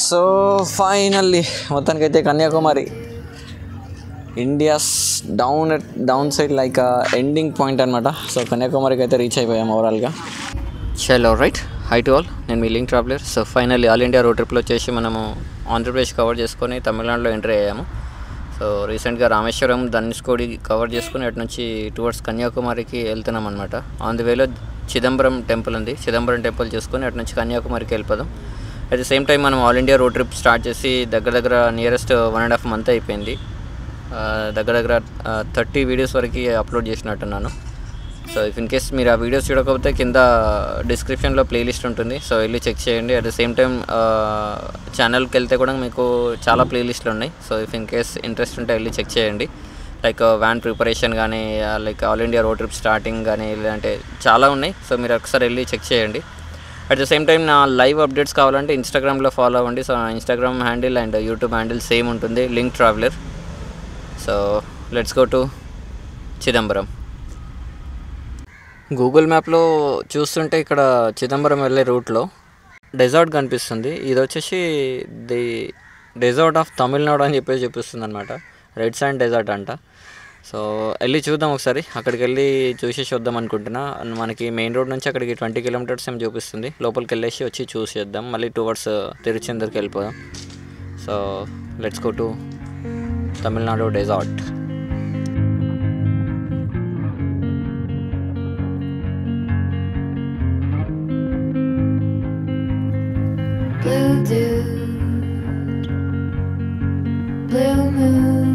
So finally మొత్తానికైతే Kanyakumari India's down side like ending point అనమాట. So కన్యాకుమారికి అయితే రీచ్ అయిపోయాం ఓవరాల్గా. చలో రైట్, హై టు ఆల్, నేను మీ link traveller. So finally all India road ట్రిప్లో వచ్చేసి మనము ఆంధ్రప్రదేశ్ కవర్ చేసుకొని తమిళనాడులో ఎంట్రీ అయ్యాము. సో రీసెంట్గా రామేశ్వరం, ధనుష్కోడి కవర్ చేసుకుని అటు నుంచి టువర్డ్స్ కన్యాకుమారికి వెళ్తున్నాం అనమాట. ఆన్ ది వేలో చిదంబరం టెంపుల్ ఉంది, చిదంబరం టెంపుల్ చేసుకొని అటు నుంచి కన్యాకుమారికి వెళ్ళిపోదాం. అట్ ద సేమ్ టైం మనం all India road trip start చేసి దగ్గర నియరెస్ట్ 1.5 month అయిపోయింది. దగ్గర 30 వీడియోస్ వరకు అప్లోడ్ చేసినట్టున్నాను. సో ఇఫ్ ఇన్ కేస్ మీరు ఆ వీడియోస్ చూడకపోతే కింద డిస్క్రిప్షన్లో ప్లేలిస్ట్ ఉంటుంది, సో వెళ్ళి చెక్ చేయండి. అట్ ద సేమ్ టైం ఛానల్కి వెళ్తే కూడా మీకు చాలా ప్లేలిస్ట్లు ఉన్నాయి. So if in case interest ఉంటే వెళ్ళి చెక్ చేయండి. లైక్ వ్యాన్ ప్రిపరేషన్ కానీ, like all India road trip starting కానీ, లేదంటే చాలా ఉన్నాయి. సో మీరు ఒకసారి వెళ్ళి చెక్ చేయండి. అట్ ద సేమ్ టైం నా లైవ్ అప్డేట్స్ కావాలంటే ఇన్స్టాగ్రామ్లో ఫాలో అవ్వండి. So Instagram handle and YouTube handle same ఉంటుంది, link traveller. So let's go to Chidambaram. Google మ్యాప్లో చూస్తుంటే ఇక్కడ చిదంబరం వెళ్ళే రూట్లో డెజర్ట్ కనిపిస్తుంది. ఇది వచ్చేసి ది డెజర్ట్ ఆఫ్ తమిళనాడు అని చెప్పేసి చూపిస్తుంది అనమాట. రెడ్ శాండ్ డెజర్ట్ అంట. సో వెళ్ళి చూద్దాం ఒకసారి, అక్కడికి వెళ్ళి చూసేసి వద్దాం అనుకుంటున్నా. మనకి మెయిన్ రోడ్ నుంచి అక్కడికి 20 kilometers ఏం చూపిస్తుంది. లోపలికి వెళ్ళేసి వచ్చి చూసేద్దాం, మళ్ళీ టువర్డ్స్ తిరుచెందూర్కి వెళ్ళిపోదాం. So let's go to Tamil Nadu desert. Blue dew, blue moon,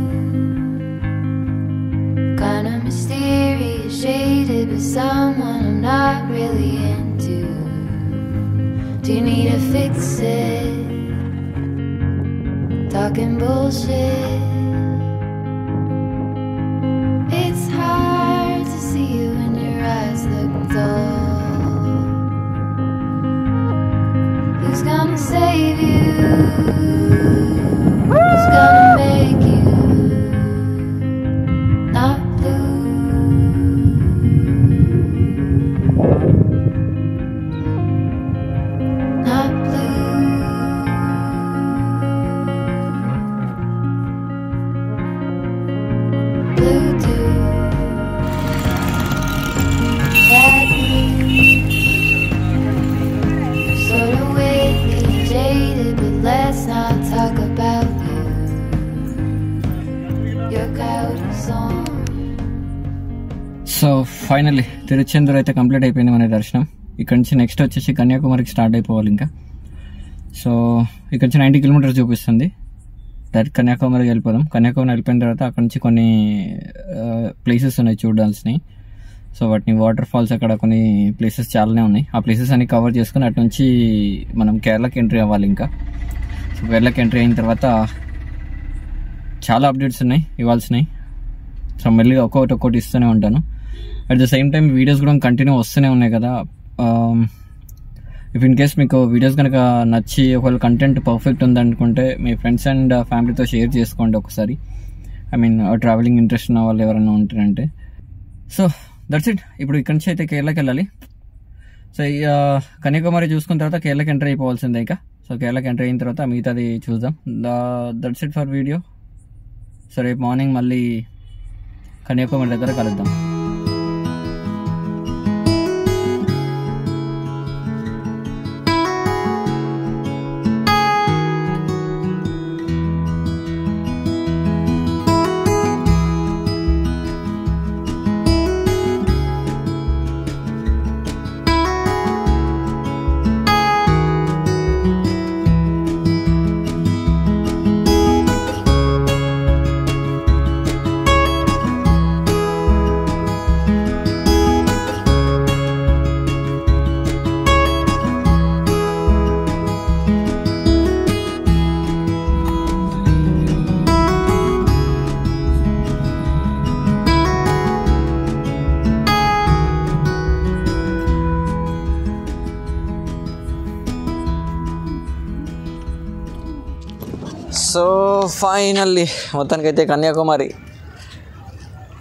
kinda mysterious, shaded with someone I'm not really into. Do you need to fix it? Talking bullshit. It's hard to see you when your eyes look dull. Who's gonna save you? Who's gonna make you not blue? Not blue. Blue dew. That sort of wicked, jaded, but let's not talk about you. Your coward song. So finally Tiruchendur అయితే complete అయిపోయింది మన దర్శనం. ఇక్కడ నుంచి next వచ్చేసి కన్యాకుమారికి start అయిపోవాలి ఇంకా. So ఇక్కడ నుంచి 90 kilometers చూపిస్తుంది. డైరెక్ట్ కన్యాకుమారికి వెళ్ళిపోదాం. కన్యాకుమారి వెళ్ళిపోయిన తర్వాత అక్కడ నుంచి కొన్ని ప్లేసెస్ ఉన్నాయి చూడాల్సినవి. సో వాటిని వాటర్ ఫాల్స్, అక్కడ కొన్ని ప్లేసెస్ చాలానే ఉన్నాయి. ఆ ప్లేసెస్ అన్ని కవర్ చేసుకుని అటు నుంచి మనం కేరళకి ఎంట్రీ అవ్వాలి ఇంకా. సో కేరళకి ఎంట్రీ అయిన తర్వాత చాలా అప్డేట్స్ ఉన్నాయి ఇవ్వాల్సినవి. సో మెల్లిగా ఒక్కొక్కటి ఇస్తూనే ఉంటాను. At the same time videos కూడా కంటిన్యూ వస్తూనే ఉన్నాయి కదా. ఇఫ్ ఇన్ కేస్ మీకు వీడియోస్ కనుక నచ్చి ఒకవేళ కంటెంట్ పర్ఫెక్ట్ ఉందనుకుంటే మీ ఫ్రెండ్స్ అండ్ ఫ్యామిలీతో షేర్ చేసుకోండి ఒకసారి. ఐ మీన్ ట్రావెలింగ్ ఇంట్రెస్ట్ ఉన్న వాళ్ళు ఎవరైనా ఉంటారంటే. So that's it. ఇప్పుడు ఇక్కడ నుంచి అయితే కేరళకి వెళ్ళాలి. సో కన్యాకుమారి చూసుకున్న తర్వాత కేరళకి ఎంటర్ అయిపోవాల్సిందే ఇంకా. సో కేరళకి ఎంటర్ అయిన తర్వాత మిగతాది చూద్దాం. That's it for video. So రేపు మార్నింగ్ మళ్ళీ కన్యాకుమారి దగ్గర కలుద్దాం. ఫైనల్లీ మొత్తానికైతే Kanyakumari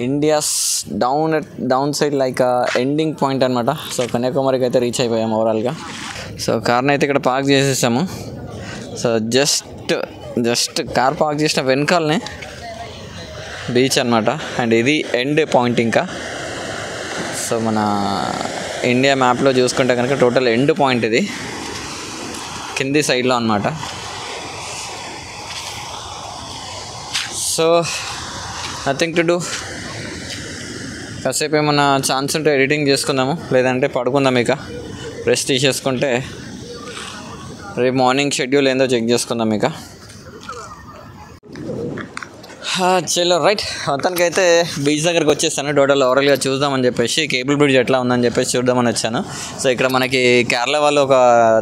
India's down side like ending point అనమాట. సో కన్యాకుమారికి అయితే రీచ్ అయిపోయాము ఓవరాల్గా. సో కార్ని అయితే ఇక్కడ పార్క్ చేసేసాము. సో జస్ట్ కార్ పార్క్ చేసిన వెనకాలనే బీచ్ అనమాట. అండ్ ఇది ఎండ్ పాయింట్. ఇంకా సో మన ఇండియా మ్యాప్లో చూసుకుంటే కనుక టోటల్ ఎండ్ పాయింట్ ఇది కింది సైడ్లో అనమాట. So nothing to do. కాసేపు ఏమన్నా ఛాన్స్ ఉంటే ఎడిటింగ్ చేసుకుందాము, లేదంటే పడుకుందాం. ఇక రెస్ట్ తీసేసుకుంటే రేపు మార్నింగ్ షెడ్యూల్ ఏందో చెక్ చేసుకుందాం. ఇక చలో రైట్. మొత్తానికి అయితే బీచ్ దగ్గరికి వచ్చేస్తాను. టోటల్ ఓవరాల్గా చూద్దామని చెప్పేసి కేబుల్ బ్రిడ్జ్ ఎట్లా ఉందని చెప్పేసి చూద్దామని వచ్చాను. సో ఇక్కడ మనకి కేరళ వాళ్ళు ఒక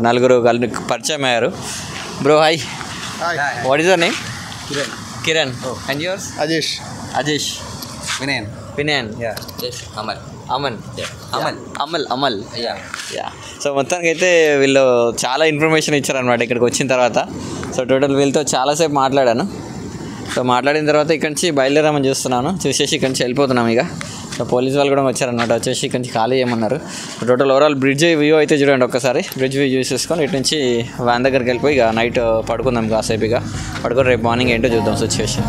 4 పరిచయం అయ్యారు. Bro hi, what is your name? Kiran. And yours? Ajesh. Vinayan. Amal. Yeah. So మొత్తానికి అయితే వీళ్ళు చాలా ఇన్ఫర్మేషన్ ఇచ్చారనమాట ఇక్కడికి వచ్చిన తర్వాత. సో టోటల్ వీళ్ళతో చాలాసేపు మాట్లాడాను. సో మాట్లాడిన తర్వాత ఇక్కడి నుంచి బయలుదేరామని చూస్తున్నాను. చూసేసి ఇక్కడి నుంచి వెళ్ళిపోతున్నాం ఇక. సో పోలీస్ వాళ్ళు కూడా వచ్చారనమాట. వచ్చేసి ఇక్కడి నుంచి ఖాళీ చేయమన్నారు. టోటల్ ఓవరాల్ బ్రిడ్జ్ వ్యూ అయితే చూడండి ఒక్కసారి. బ్రిడ్జ్ వ్యూ చూసేసుకొని ఇటు నుంచి వ్యాన్ దగ్గరికి వెళ్ళిపోయి ఇక నైట్ పడుకుందాం కాసేపు. ఇక పడుకొని రేపు మార్నింగ్ ఏంటో చూద్దాం సిచ్యువేషన్.